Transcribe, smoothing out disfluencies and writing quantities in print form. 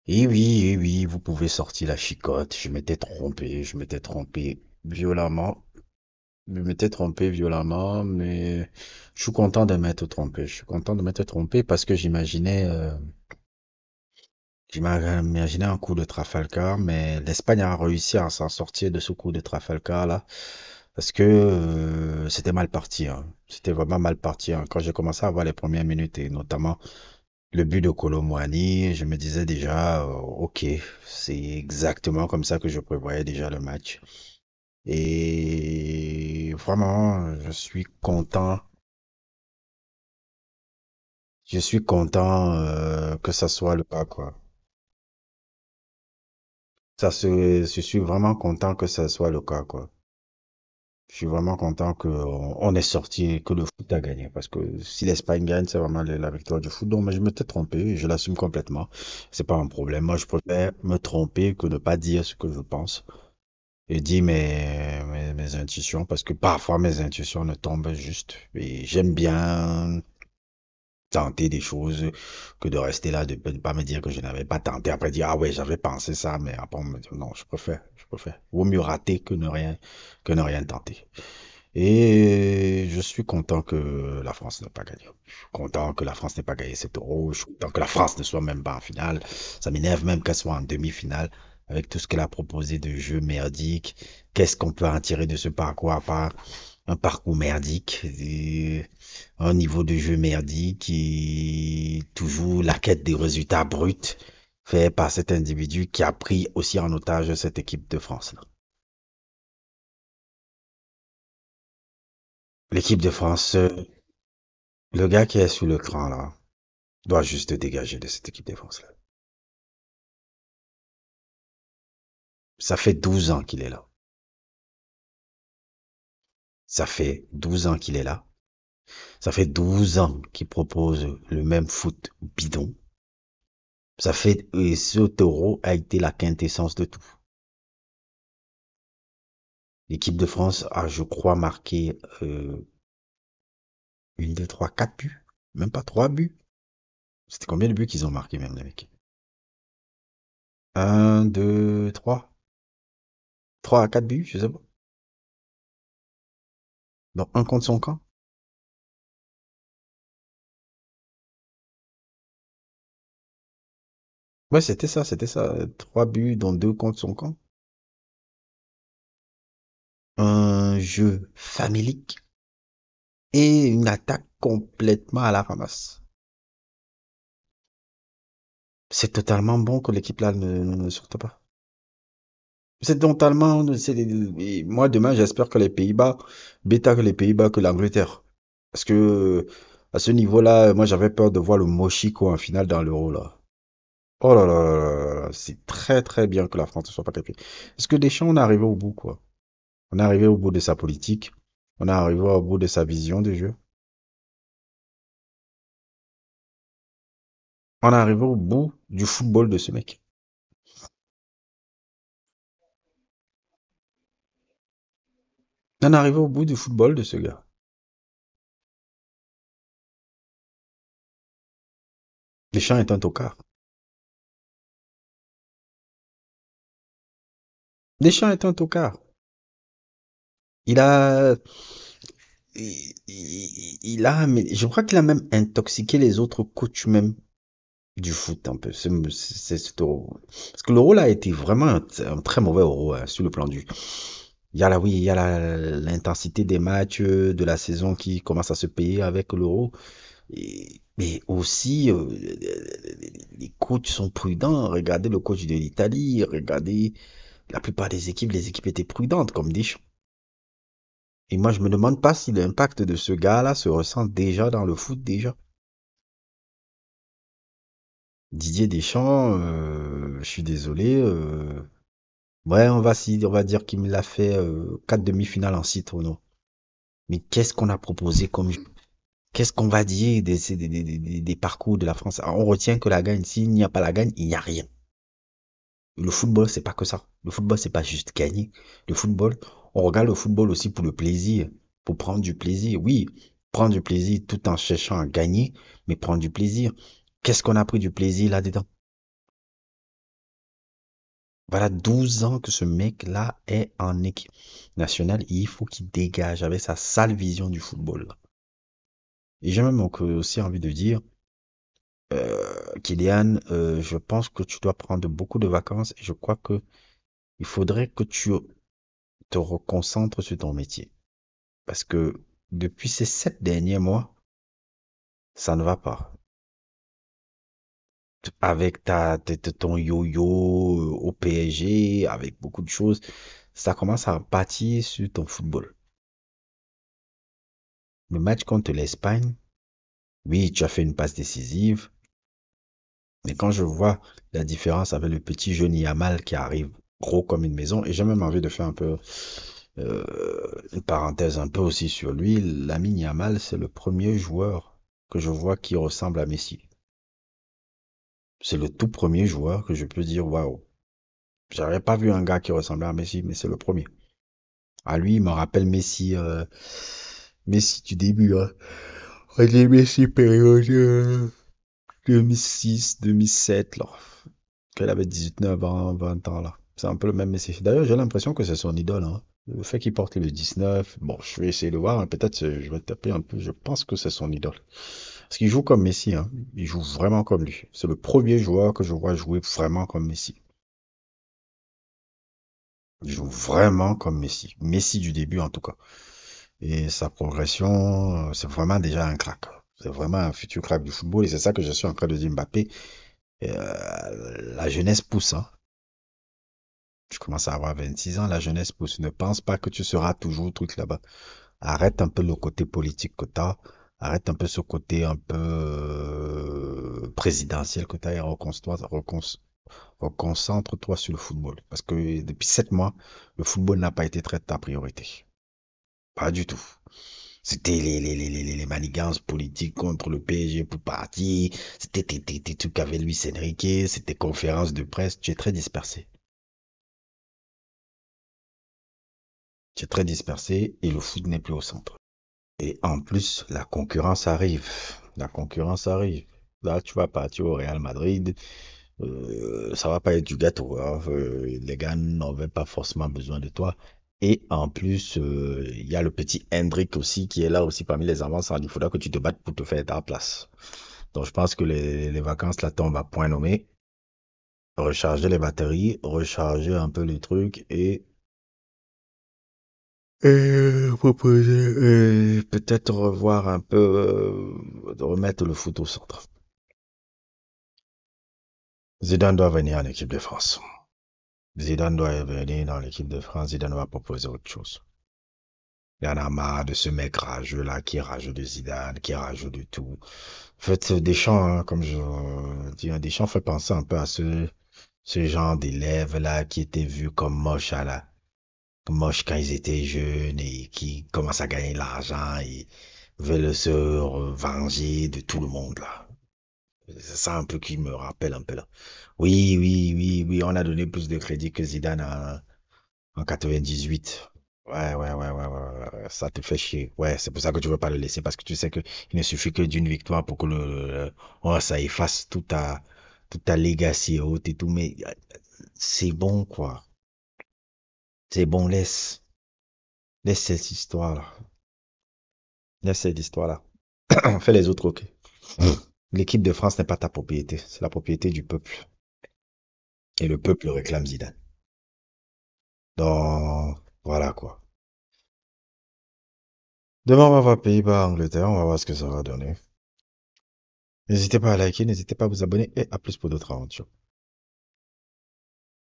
Et oui, vous pouvez sortir la chicotte. Je m'étais trompé violemment. Je m'étais trompé violemment, mais je suis content de m'être trompé. Je suis content de m'être trompé parce que j'imaginais un coup de Trafalgar, mais l'Espagne a réussi à s'en sortir de ce coup de Trafalgar là, parce que c'était mal parti, hein. C'était vraiment mal parti, hein. Quand j'ai commencé à voir les premières minutes et notamment le but de Kolo Muani, je me disais déjà, ok, c'est exactement comme ça que je prévoyais déjà le match. Et vraiment, je suis content que ça soit le cas, quoi. Je suis vraiment content que ça soit le cas, quoi. Je suis vraiment content on est sorti et que le foot a gagné. Parce que si l'Espagne gagne, c'est vraiment la victoire du foot. Donc, mais je m'étais trompé, je l'assume complètement. C'est pas un problème. Moi, je préfère me tromper que de pas dire ce que je pense et dire mes intuitions. Parce que parfois, mes intuitions ne tombent juste. Et j'aime bien tenter des choses que de rester là, de ne pas me dire que je n'avais pas tenté. Après dire, ah ouais, j'avais pensé ça, mais après, on me dit, non, je préfère. Vaut mieux rater que ne rien tenter. Et je suis content que la France n'ait pas gagné. Je suis content que la France n'ait pas gagné cet euro. Je suis content que la France ne soit même pas en finale. Ça m'énerve même qu'elle soit en demi-finale avec tout ce qu'elle a proposé de jeu merdique. Qu'est-ce qu'on peut en tirer de ce parcours à part un parcours merdique, un niveau de jeu merdique et toujours la quête des résultats bruts fait par cet individu qui a pris aussi en otage cette équipe de France. L'équipe de France, le gars qui est sur le cran là, doit juste dégager de cette équipe de France là. Ça fait 12 ans qu'il est là. Ça fait 12 ans qu'il est là. Ça fait 12 ans qu'il propose le même foot bidon. Et ce taureau a été la quintessence de tout. L'équipe de France a, je crois, marqué une, deux, trois, quatre buts. Même pas trois buts. C'était combien de buts qu'ils ont marqué même les mecs? Un, deux, trois. Trois à quatre buts, je sais pas. Donc un contre son camp. Ouais, c'était ça, c'était ça. Trois buts, dont deux contre son camp. Un jeu famélique et une attaque complètement à la ramasse. C'est totalement bon que l'équipe là ne sorte pas. C'est totalement, et moi demain j'espère que les Pays-Bas, bêta que les Pays-Bas que l'Angleterre. Parce que à ce niveau-là, moi j'avais peur de voir le Mochico en finale dans l'Euro là. Oh là là là là là, c'est très très bien que la France ne soit pas qualifiée. Parce que Deschamps, on est arrivé au bout quoi. On est arrivé au bout de sa politique, on est arrivé au bout de sa vision de jeu. On est arrivé au bout du football de ce mec. On est arrivé au bout du football de ce gars. Deschamps est un tocard. Deschamps est un tocard. Il a, mais je crois qu'il a même intoxiqué les autres coachs même du foot un peu. C'est euro. Parce que l'euro là a été vraiment un très mauvais euro hein, sur le plan du. Oui, il y a l'intensité des matchs de la saison qui commence à se payer avec l'euro. Mais aussi, les coachs sont prudents. Regardez le coach de l'Italie, regardez la plupart des équipes, les équipes étaient prudentes comme Deschamps. Et moi, je me demande pas si l'impact de ce gars-là se ressent déjà dans le foot déjà. Didier Deschamps, je suis désolé. Ouais, on va dire qu'il me l'a fait quatre demi-finales en 6 tournois. Mais qu'est-ce qu'on a proposé comme qu'est-ce qu'on va dire des parcours de la France? Alors, on retient que la gagne. S'il n'y a pas la gagne, il n'y a rien. Le football, c'est pas que ça. Le football, c'est pas juste gagner. Le football, on regarde le football aussi pour le plaisir, pour prendre du plaisir. Oui, prendre du plaisir tout en cherchant à gagner, mais prendre du plaisir. Qu'est-ce qu'on a pris du plaisir là-dedans? Voilà 12 ans que ce mec-là est en équipe nationale et il faut qu'il dégage avec sa sale vision du football. Et j'ai même aussi envie de dire, Kylian, je pense que tu dois prendre beaucoup de vacances et je crois que il faudrait que tu te reconcentres sur ton métier. Parce que depuis ces 7 derniers mois, ça ne va pas. Avec ton yo-yo au PSG, avec beaucoup de choses, ça commence à pâtir sur ton football. Le match contre l'Espagne, oui, tu as fait une passe décisive, mais quand je vois la différence avec le petit jeune Yamal qui arrive gros comme une maison, et j'ai même envie de faire un peu une parenthèse un peu aussi sur lui, Lamine Yamal, c'est le premier joueur que je vois qui ressemble à Messi. C'est le tout premier joueur que je peux dire, waouh, j'avais pas vu un gars qui ressemblait à Messi, mais c'est le premier. À lui, il me rappelle Messi, Messi du début, hein. On dit Messi période 2006, 2007, là. Qu'elle avait 18, 9 ans, 20 ans, là. C'est un peu le même Messi. D'ailleurs, j'ai l'impression que c'est son idole, hein. Le fait qu'il porte le 19, bon, je vais essayer de voir, hein. Peut-être je vais taper un peu, je pense que c'est son idole. Parce qu'il joue comme Messi, hein. Il joue vraiment comme lui. C'est le premier joueur que je vois jouer vraiment comme Messi. Il joue vraiment comme Messi. Messi du début, en tout cas. Et sa progression, c'est vraiment déjà un crack. C'est vraiment un futur crack du football. Et c'est ça que je suis en train de dire Mbappé. La jeunesse pousse, hein. Tu commences à avoir 26 ans, la jeunesse pousse. Ne pense pas que tu seras toujours truc là-bas. Arrête un peu le côté politique que tu as. Arrête un peu ce côté un peu présidentiel que tu as et reconcentre-toi sur le football. Parce que depuis 7 mois, le football n'a pas été très ta priorité. Pas du tout. C'était les manigances politiques contre le PSG pour partir. C'était tes trucs avec Luis Enrique. C'était conférence de presse. Tu es très dispersé. Tu es très dispersé et le foot n'est plus au centre. Et en plus, la concurrence arrive. La concurrence arrive. Là, tu vas partir au Real Madrid. Ça va pas être du gâteau, hein. Les gars n'avaient pas forcément besoin de toi. Et en plus, il y a le petit Hendrik aussi qui est là aussi parmi les avancées. Il faudra que tu te battes pour te faire ta place. Donc je pense que les vacances là tombent à point nommé. Recharger les batteries, recharger un peu les trucs et proposer, peut-être revoir un peu, remettre le foot au centre. Zidane doit venir en équipe de France. Zidane doit venir dans l'équipe de France. Zidane va proposer autre chose. Il y en a marre de ce mec rageux là, qui est rageux de Zidane, qui est rageux de tout. En fait, Deschamps, hein, comme je dis, Deschamps fait penser un peu à ce genre d'élèves là qui étaient vus comme moches moches quand ils étaient jeunes et qui commencent à gagner de l'argent et veulent se venger de tout le monde là. C'est ça un peu qui me rappelle un peu là. Oui, oui, oui, oui, on a donné plus de crédit que Zidane en 98. Ouais, ouais, ouais, ouais, ouais, ouais, ça te fait chier. Ouais, c'est pour ça que tu veux pas le laisser parce que tu sais que il ne suffit que d'une victoire pour que oh, ça efface toute ta legacy et autres et tout, mais c'est bon, quoi. C'est bon, laisse cette histoire-là. Laisse cette histoire-là. Fais les autres, ok. L'équipe de France n'est pas ta propriété, c'est la propriété du peuple. Et le peuple réclame Zidane. Donc, voilà, quoi. Demain, on va voir Pays-Bas-Angleterre, on va voir ce que ça va donner. N'hésitez pas à liker, n'hésitez pas à vous abonner et à plus pour d'autres aventures.